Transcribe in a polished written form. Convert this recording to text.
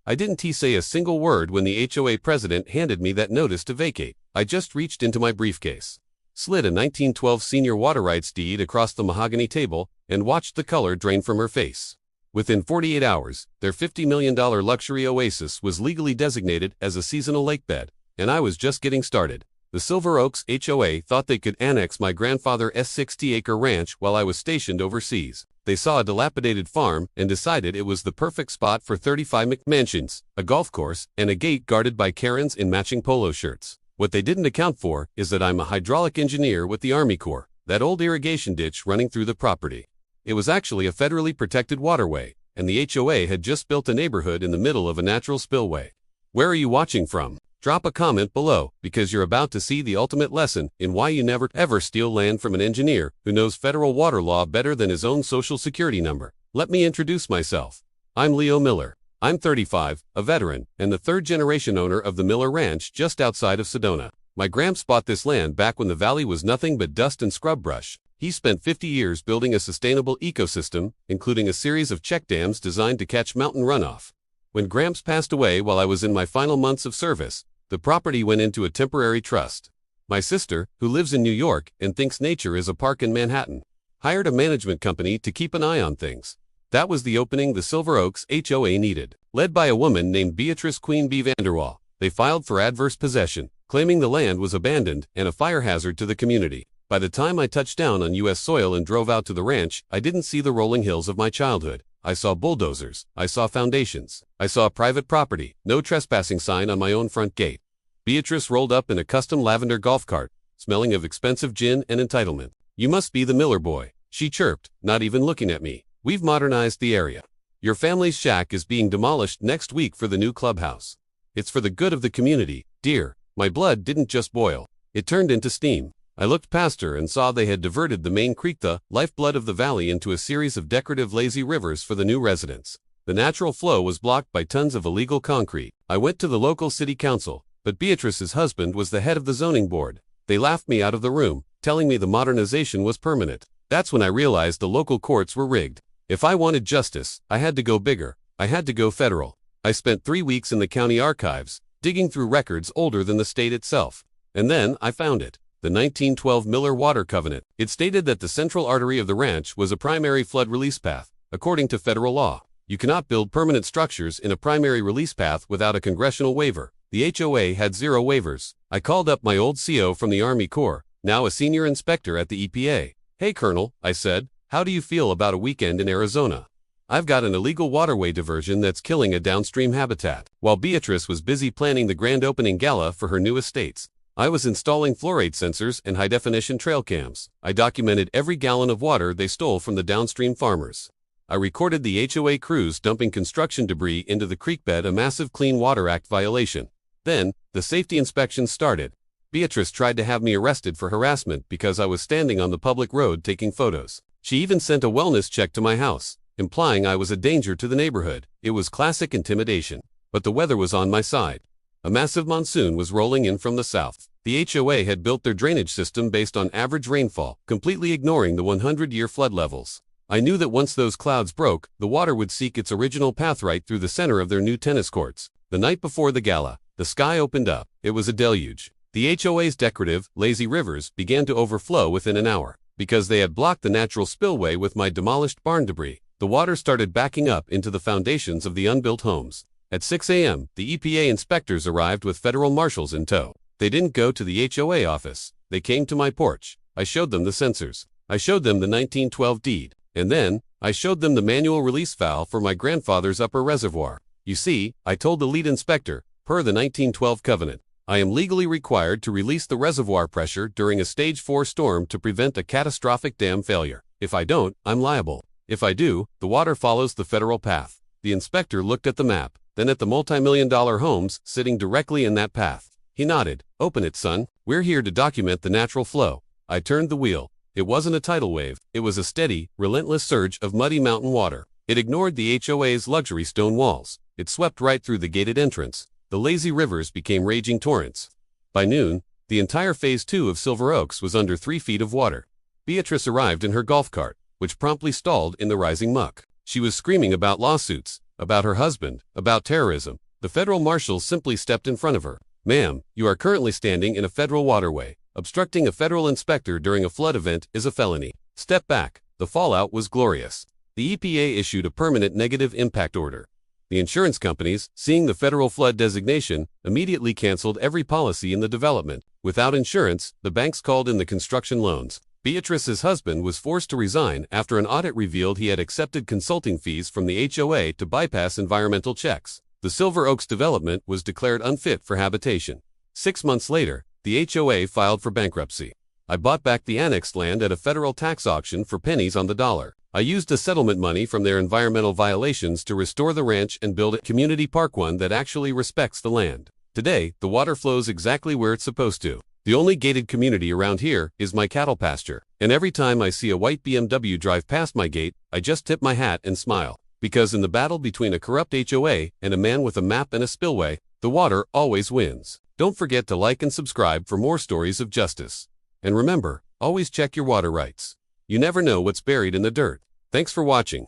I didn't say a single word when the HOA president handed me that notice to vacate. I just reached into my briefcase, slid a 1912 senior water rights deed across the mahogany table, and watched the color drain from her face. Within 48 hours, their $50 million luxury oasis was legally designated as a seasonal lakebed, and I was just getting started. The Silver Oaks HOA thought they could annex my grandfather's 60-acre ranch while I was stationed overseas. They saw a dilapidated farm and decided it was the perfect spot for 35 McMansions, a golf course, and a gate guarded by Karens in matching polo shirts. What they didn't account for is that I'm a hydraulic engineer with the Army Corps, that old irrigation ditch running through the property. It was actually a federally protected waterway, and the HOA had just built a neighborhood in the middle of a natural spillway. Where are you watching from? Drop a comment below, because you're about to see the ultimate lesson in why you never ever steal land from an engineer who knows federal water law better than his own social security number. Let me introduce myself. I'm Leo Miller. I'm 35, a veteran, and the third-generation owner of the Miller Ranch just outside of Sedona. My gramps bought this land back when the valley was nothing but dust and scrub brush. He spent 50 years building a sustainable ecosystem, including a series of check dams designed to catch mountain runoff. When Gramps passed away while I was in my final months of service, the property went into a temporary trust. My sister, who lives in New York and thinks nature is a park in Manhattan, hired a management company to keep an eye on things. That was the opening the Silver Oaks HOA needed. Led by a woman named Beatrice Queen B. Vanderwall, they filed for adverse possession, claiming the land was abandoned and a fire hazard to the community. By the time I touched down on U.S. soil and drove out to the ranch, I didn't see the rolling hills of my childhood. I saw bulldozers, I saw foundations, I saw private property, no trespassing sign on my own front gate. Beatrice rolled up in a custom lavender golf cart, smelling of expensive gin and entitlement. "You must be the Miller boy," she chirped, not even looking at me. "We've modernized the area. Your family's shack is being demolished next week for the new clubhouse. It's for the good of the community, dear." My blood didn't just boil, it turned into steam. I looked past her and saw they had diverted the main creek, the lifeblood of the valley, into a series of decorative lazy rivers for the new residents. The natural flow was blocked by tons of illegal concrete. I went to the local city council, but Beatrice's husband was the head of the zoning board. They laughed me out of the room, telling me the modernization was permanent. That's when I realized the local courts were rigged. If I wanted justice, I had to go bigger. I had to go federal. I spent 3 weeks in the county archives, digging through records older than the state itself. And then I found it. The 1912 Miller Water Covenant. It stated that the central artery of the ranch was a primary flood release path. According to federal law, you cannot build permanent structures in a primary release path without a congressional waiver. The HOA had 0 waivers. I called up my old CO from the Army Corps, now a senior inspector at the EPA. "Hey Colonel," I said, "how do you feel about a weekend in Arizona? I've got an illegal waterway diversion that's killing a downstream habitat." While Beatrice was busy planning the grand opening gala for her new estates, I was installing fluoride sensors and high-definition trail cams. I documented every gallon of water they stole from the downstream farmers. I recorded the HOA crews dumping construction debris into the creek bed, a massive Clean Water Act violation. Then, the safety inspections started. Beatrice tried to have me arrested for harassment because I was standing on the public road taking photos. She even sent a wellness check to my house, implying I was a danger to the neighborhood. It was classic intimidation. But the weather was on my side. A massive monsoon was rolling in from the south. The HOA had built their drainage system based on average rainfall, completely ignoring the 100-year flood levels. I knew that once those clouds broke, the water would seek its original path right through the center of their new tennis courts. The night before the gala, the sky opened up. It was a deluge. The HOA's decorative, lazy rivers began to overflow within an hour. Because they had blocked the natural spillway with my demolished barn debris, the water started backing up into the foundations of the unbuilt homes. At 6 a.m., the EPA inspectors arrived with federal marshals in tow. They didn't go to the HOA office. They came to my porch. I showed them the sensors. I showed them the 1912 deed. And then, I showed them the manual release valve for my grandfather's upper reservoir. "You see," I told the lead inspector, "per the 1912 covenant, I am legally required to release the reservoir pressure during a stage 4 storm to prevent a catastrophic dam failure. If I don't, I'm liable. If I do, the water follows the federal path." The inspector looked at the map, then at the multi-million-dollar homes sitting directly in that path. He nodded. "Open it, son. We're here to document the natural flow." I turned the wheel. It wasn't a tidal wave. It was a steady, relentless surge of muddy mountain water. It ignored the HOA's luxury stone walls. It swept right through the gated entrance. The lazy rivers became raging torrents. By noon, the entire Phase 2 of Silver Oaks was under 3 feet of water. Beatrice arrived in her golf cart, which promptly stalled in the rising muck. She was screaming about lawsuits, about her husband, about terrorism. The federal marshals simply stepped in front of her. Ma'am, you are currently standing in a federal waterway. Obstructing a federal inspector during a flood event is a felony. Step back. The fallout was glorious. The EPA issued a permanent negative impact order. The insurance companies, seeing the federal flood designation, immediately canceled every policy in the development. Without insurance, the banks called in the construction loans. Beatrice's husband was forced to resign after an audit revealed he had accepted consulting fees from the HOA to bypass environmental checks. The Silver Oaks development was declared unfit for habitation. 6 months later, the HOA filed for bankruptcy. I bought back the annexed land at a federal tax auction for pennies on the dollar. I used the settlement money from their environmental violations to restore the ranch and build a community park, one that actually respects the land. Today, the water flows exactly where it's supposed to. The only gated community around here is my cattle pasture. And every time I see a white BMW drive past my gate, I just tip my hat and smile. Because in the battle between a corrupt HOA and a man with a map and a spillway, the water always wins. Don't forget to like and subscribe for more stories of justice. And remember, always check your water rights. You never know what's buried in the dirt. Thanks for watching.